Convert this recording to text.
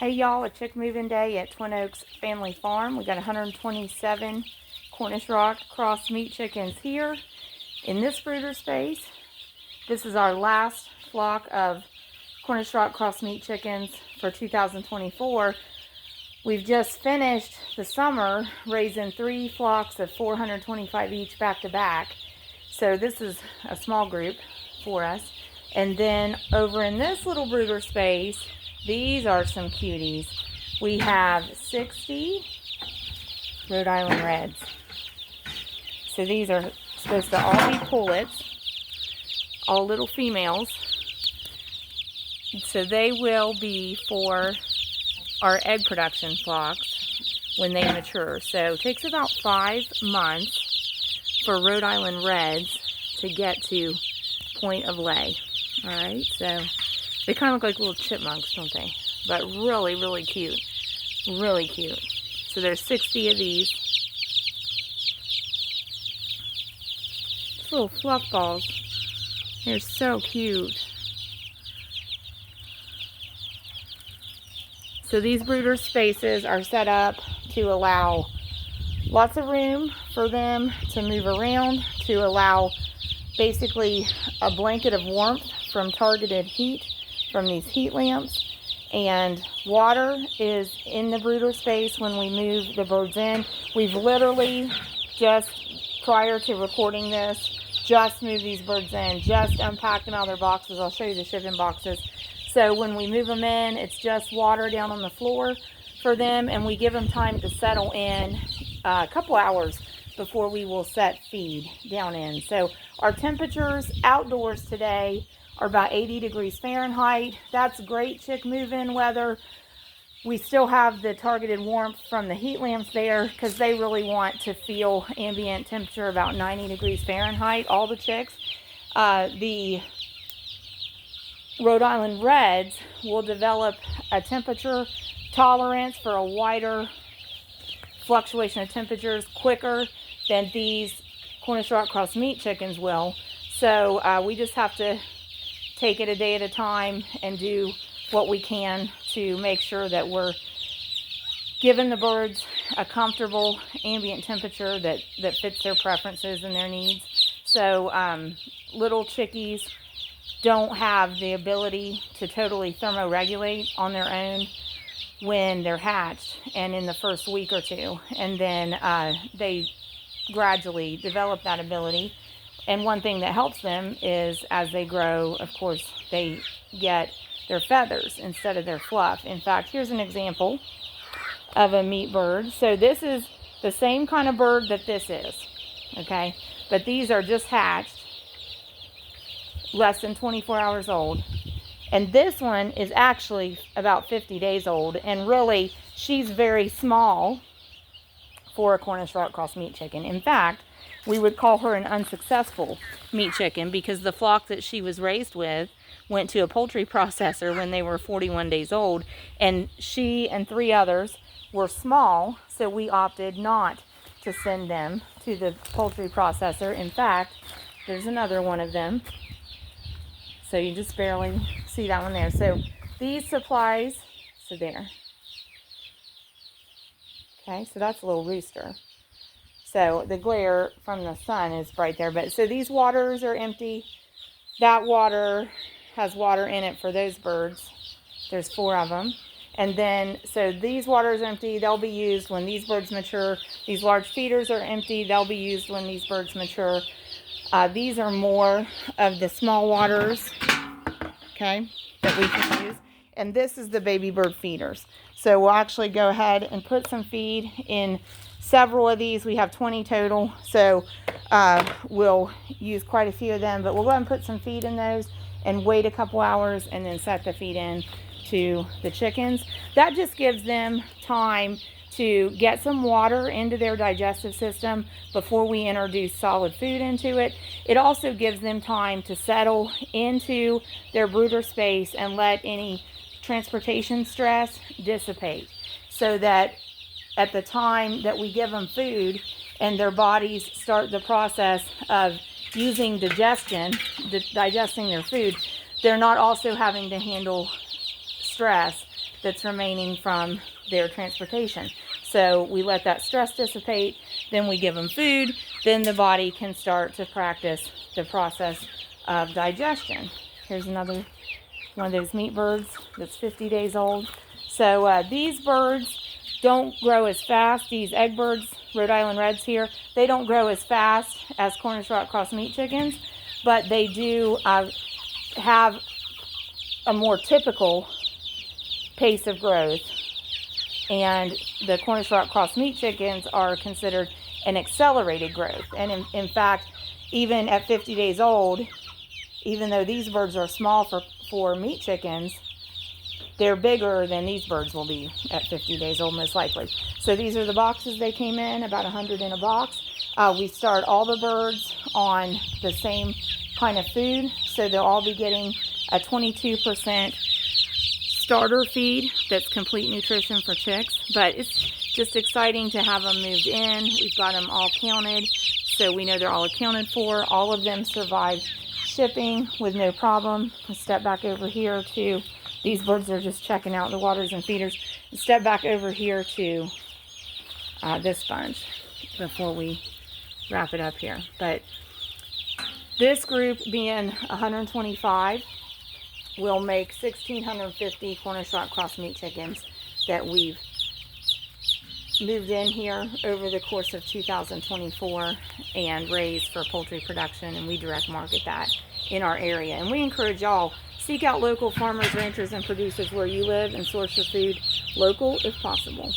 Hey y'all, a chick moving day at Twin Oaks Family Farm. We got 127 Cornish Rock Cross meat chickens here in this brooder space. This is our last flock of Cornish Rock Cross meat chickens for 2024. We've just finished the summer raising 3 flocks of 425 each back to back. So this is a small group for us. And then over in this little brooder space, these are some cuties. We have 60 Rhode Island Reds. So these are supposed to all be pullets, all little females. So they will be for our egg production flocks when they mature. So it takes about 5 months for Rhode Island Reds to get to point of lay. All right, so they kind of look like little chipmunks, don't they? But really, really cute. Really cute. So there's 60 of these. These little fluff balls. They're so cute. So these brooder spaces are set up to allow lots of room for them to move around, to allow basically a blanket of warmth from targeted heat from these heat lamps. And water is in the brooder space when we move the birds in. We've literally just prior to recording this just moved these birds in, just unpacked them out of their boxes. I'll show you the shipping boxes. So when we move them in, it's just water down on the floor for them, and we give them time to settle in a couple hours before we will set feed down in. So our temperatures outdoors today are about 80 degrees Fahrenheit. That's great chick move-in weather. We still have the targeted warmth from the heat lamps there because they really want to feel ambient temperature about 90 degrees Fahrenheit, all the chicks. The Rhode Island Reds will develop a temperature tolerance for a wider fluctuation of temperatures quicker than these Cornish Rock Cross meat chickens will. So we just have to take it a day at a time and do what we can to make sure that we're giving the birds a comfortable ambient temperature that fits their preferences and their needs. So little chickies don't have the ability to totally thermoregulate on their own when they're hatched and in the first week or two. And then they gradually develop that ability. And one thing that helps them is as they grow, of course, they get their feathers instead of their fluff. In fact, here's an example of a meat bird. So this is the same kind of bird that this is, okay? But these are just hatched, less than 24 hours old. And this one is actually about 50 days old. And really, she's very small for a Cornish Rock Cross meat chicken. In fact, we would call her an unsuccessful meat chicken because the flock that she was raised with went to a poultry processor when they were 41 days old, and she and 3 others were small, so we opted not to send them to the poultry processor. In fact, there's another one of them. So you just barely see that one there. So these supplies, so there. Okay, so that's a little rooster. So the glare from the sun is bright there. But so these waters are empty. That water has water in it for those birds. There's 4 of them. And then, so these waters are empty. They'll be used when these birds mature. These large feeders are empty. They'll be used when these birds mature. These are more of the small waters, okay, that we can use. And this is the baby bird feeders. So we'll actually go ahead and put some feed in several of these. We have 20 total, so we'll use quite a few of them, but we'll go ahead and put some feed in those and wait a couple hours and then set the feed in to the chickens. That just gives them time to get some water into their digestive system before we introduce solid food into it. It also gives them time to settle into their brooder space and let any transportation stress dissipate, so that at the time that we give them food and their bodies start the process of using digestion, digesting their food, they're not also having to handle stress that's remaining from their transportation. So we let that stress dissipate, then we give them food, then the body can start to practice the process of digestion. Here's another one of those meat birds that's 50 days old. So these birds don't grow as fast. These egg birds, Rhode Island Reds here, they don't grow as fast as Cornish Rock Cross meat chickens, but they do have a more typical pace of growth. And the Cornish Rock Cross meat chickens are considered an accelerated growth. And in fact, even at 50 days old, even though these birds are small for meat chickens, they're bigger than these birds will be at 50 days old, most likely. So these are the boxes they came in, about 100 in a box. We start all the birds on the same kind of food, so they'll all be getting a 22% starter feed that's complete nutrition for chicks. But it's just exciting to have them moved in. We've got them all counted, so we know they're all accounted for. All of them survived shipping with no problem. Let's step back over here to, these birds are just checking out the waters and feeders. Let's step back over here to this bunch before we wrap it up here. But this group being 125 will make 1,650 Cornish Rock Cross meat chickens that we've moved in here over the course of 2024 and raised for poultry production, and we direct market that in our area. And we encourage y'all, seek out local farmers, ranchers, and producers where you live and source your food local if possible.